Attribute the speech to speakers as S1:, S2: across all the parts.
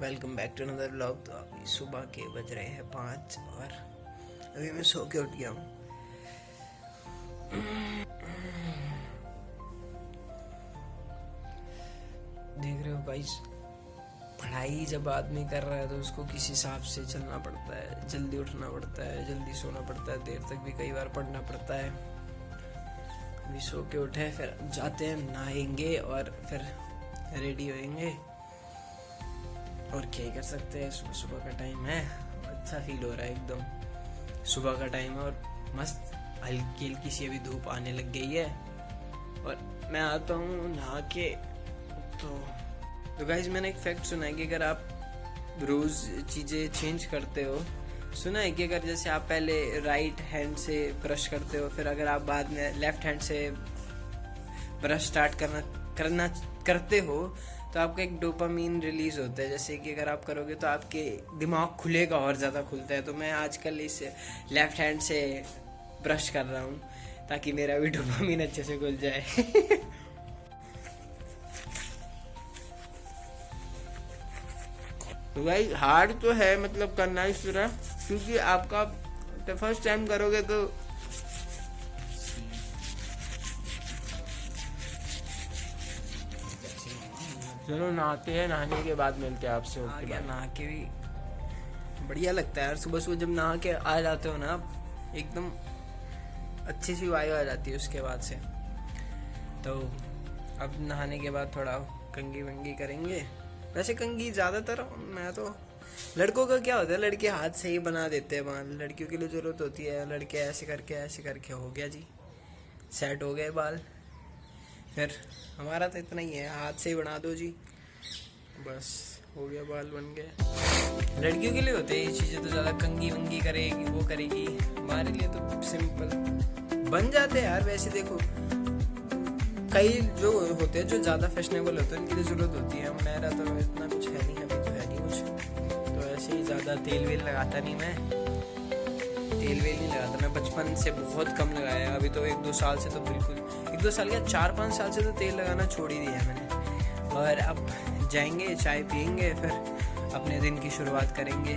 S1: Welcome back to another vlog. तो अभी सुबह के बज रहे हैं 5 और अभी मैं सो के उठ गया हूँ। देख रहे हो गाइस, पढ़ाई जब आदमी कर रहा है तो उसको किस हिसाब से चलना पड़ता है। जल्दी उठना पड़ता है, जल्दी सोना पड़ता है, देर तक भी कई बार पढ़ना पड़ता है। अभी सो के उठे, फिर जाते हैं नहाएंगे और फिर रेडी होएंगे और क्या ही कर सकते हैं। सुबह सुबह का टाइम है, अच्छा फील हो रहा है एकदम। सुबह का टाइम है और मस्त हल्की हल्की सी अभी धूप आने लग गई है और मैं आता हूँ नहा के। तो गाइस, मैंने एक फैक्ट सुना है कि अगर आप रोज चीज़ें चेंज करते हो, सुना है कि अगर जैसे आप पहले राइट हैंड से ब्रश करते हो, फिर अगर आप बाद में लेफ्ट हैंड से ब्रश स्टार्ट करते हो तो आपका एक डोपामीन रिलीज होता है। जैसे कि अगर आप करोगे तो आपके दिमाग खुलेगा और ज़्यादा खुलता है। तो मैं आजकल इस लेफ्ट हैंड से ब्रश कर रहा हूँ ताकि मेरा भी डोपामीन अच्छे से खुल जाए। तो भाई हार्ड तो है, मतलब करना इस तरह, क्योंकि आपका फर्स्ट टाइम करोगे तो चलो नहाते हैं, नहाने के बाद मिलते हैं आपसे। ओके, नहा के भी बढ़िया लगता है यार। सुबह सुबह जब नहा के आ जाते हो ना, एकदम अच्छी सी वायु आ जाती है उसके बाद से। तो अब नहाने के बाद थोड़ा कंघी वंगी करेंगे। वैसे कंघी ज़्यादातर मैं तो, लड़कों का क्या होता है, लड़के हाथ से ही बना देते हैं बाल। लड़कियों के लिए ज़रूरत होती है, लड़के ऐसे करके हो गया जी, सेट हो गए बाल। फिर हमारा तो इतना ही है, हाथ से ही बना दो जी, बस हो गया, बाल बन गए। लड़कियों के लिए होते हैं ये चीज़ें, तो ज़्यादा कंघी वंगी करेगी, वो करेगी। हमारे लिए तो सिंपल बन जाते हैं यार। वैसे देखो, कई जो होते हैं जो ज़्यादा फैशनेबल होते हैं, उनकी लिए ज़रूरत होती है। मेरा तो इतना कुछ है नहीं, अभी तो है नहीं कुछ, तो ऐसे ही ज़्यादा तेल वेल लगाता नहीं मैं। तेल वेल नहीं लगाता मैं, बचपन से बहुत कम लगाया। अभी तो 1-2 साल से तो बिल्कुल, 1-2 साल क्या 4-5 साल से तो तेल लगाना छोड़ ही दिया है मैंने। और अब जाएंगे, चाय पियेंगे, फिर अपने दिन की शुरुआत करेंगे,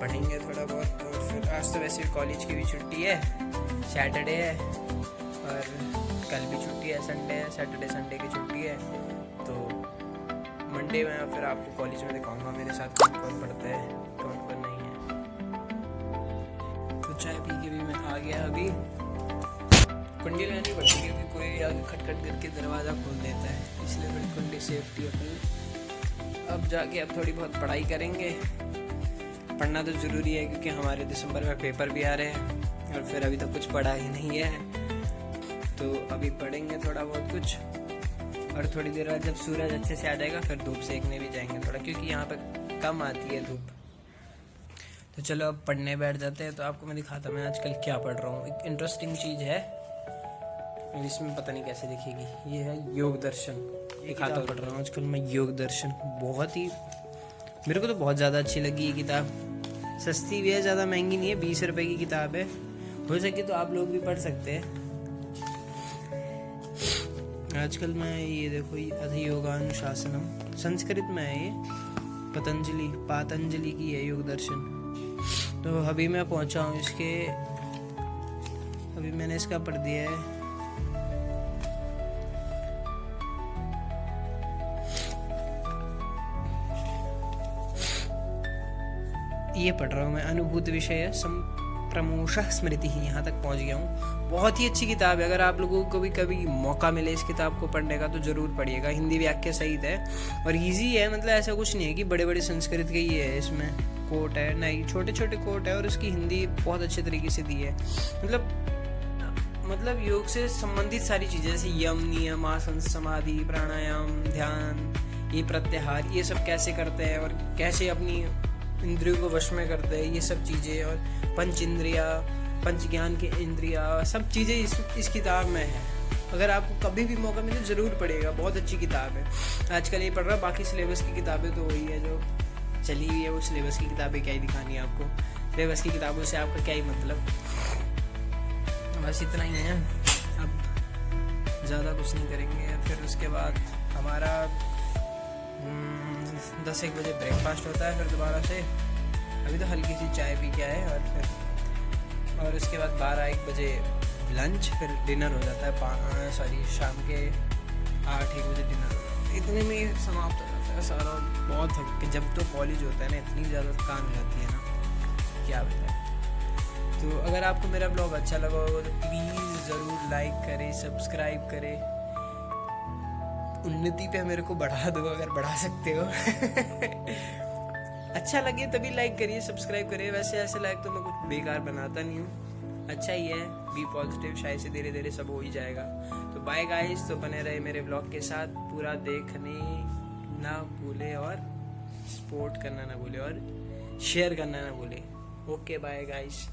S1: पढ़ेंगे थोड़ा बहुत। और फिर आज तो वैसे कॉलेज की भी छुट्टी है, सैटरडे है और कल भी छुट्टी है, संडे है, सैटरडे संडे की छुट्टी है। तो मंडे में फिर आपको कॉलेज में दिखाऊंगा मेरे साथ कौन कौन पढ़ता है, कौन कौन नहीं है। तो चाय पी के भी मैं आ गया। अभी कुंडी लेनी पड़ती है क्योंकि कोई आगे खटखट करके दरवाज़ा खोल देता है, इसलिए बड़ी कुंडी सेफ्टी अपनी। अब जाके अब थोड़ी बहुत पढ़ाई करेंगे। पढ़ना तो ज़रूरी है क्योंकि हमारे दिसंबर में पेपर भी आ रहे हैं और फिर अभी तक कुछ पढ़ा ही नहीं है। तो अभी पढ़ेंगे थोड़ा बहुत कुछ, और थोड़ी देर बाद जब सूरज अच्छे से आ जाएगा फिर धूप सेकने भी जाएंगे थोड़ा, क्योंकि यहाँ पे कम आती है धूप। तो चलो अब पढ़ने बैठ जाते हैं। तो आपको मैं दिखाता मैं आजकल क्या पढ़ रहा हूँ। एक इंटरेस्टिंग चीज़ है, इंग्लिश में पता नहीं कैसे दिखेगी, ये है योग दर्शन। दिखाता पढ़ रहा हूँ आजकल मैं योग दर्शन। बहुत ही, मेरे को तो बहुत ज़्यादा अच्छी लगी ये किताब। सस्ती भी है, ज़्यादा महंगी नहीं है, 20 रुपये की किताब है। हो सके तो आप लोग भी पढ़ सकते हैं। आजकल मैं ये देखो, अधियोगानुशासनम, संस्कृत में है ये, पातंजलि की है योग दर्शन। तो अभी मैं पहुंचा हूँ इसके, अभी मैंने इसका पढ़ दिया है। ये पढ़ रहा हूँ मैं, अनुभूत विषय संप्रमोषः स्मृति ही, यहाँ तक पहुँच गया हूँ। बहुत ही अच्छी किताब है। अगर आप लोगों को भी कभी मौका मिले इस किताब को पढ़ने का तो ज़रूर पढ़िएगा। हिंदी व्याख्या सहित है और इजी है, मतलब ऐसा कुछ नहीं है कि बड़े बड़े संस्कृत के ही है। इसमें कोट है नहीं, छोटे छोटे कोट है और उसकी हिंदी बहुत अच्छे तरीके से दी है। मतलब योग से संबंधित सारी चीज़ें जैसे यम, नियम, आसन, समाधि, प्राणायाम, ध्यान, ये प्रत्याहार, ये सब कैसे करते हैं और कैसे अपनी इंद्रियों को वश में करते हैं, ये सब चीज़ें। और पंच इंद्रिया, पंच ज्ञान की इंद्रिया, सब चीज़ें इस किताब में है। अगर आपको कभी भी मौका मिले ज़रूर पढ़ेगा, बहुत अच्छी किताब है। आजकल ये पढ़ रहा, बाकी सिलेबस की किताबें तो वही है जो चली हुई है। वो सिलेबस की किताबें क्या ही दिखानी है आपको, सिलेबस की किताबों से आपका क्या ही मतलब। बस इतना ही है, अब ज़्यादा कुछ नहीं करेंगे। फिर उसके बाद हमारा 10-1 बजे ब्रेकफास्ट होता है, फिर दोबारा से अभी तो हल्की सी चाय पी के आए, और उसके बाद 12-1 बजे लंच, फिर डिनर हो जाता है शाम के 8-1 बजे डिनर हो जाता है। इतने में समाप्त हो जाता है सारा। बहुत थक के, जब तो कॉलेज होता है ना, इतनी ज़्यादा थकान हो जाती है ना, क्या बताएं। तो अगर आपको मेरा ब्लॉग अच्छा लगा होगा तो प्लीज़ ज़रूर लाइक करें, सब्सक्राइब करें, उन्नति पे मेरे को बढ़ा दो अगर बढ़ा सकते हो। अच्छा लगे तभी लाइक करिए, सब्सक्राइब करिए। वैसे ऐसे लाइक तो मैं कुछ बेकार बनाता नहीं हूँ, अच्छा ही है। बी पॉजिटिव, शायद से धीरे धीरे सब हो ही जाएगा। तो बाय गाइस, तो बने रहे मेरे ब्लॉग के साथ, पूरा देखने ना भूले, और सपोर्ट करना ना भूले, और शेयर करना ना भूले। Okay bye guys.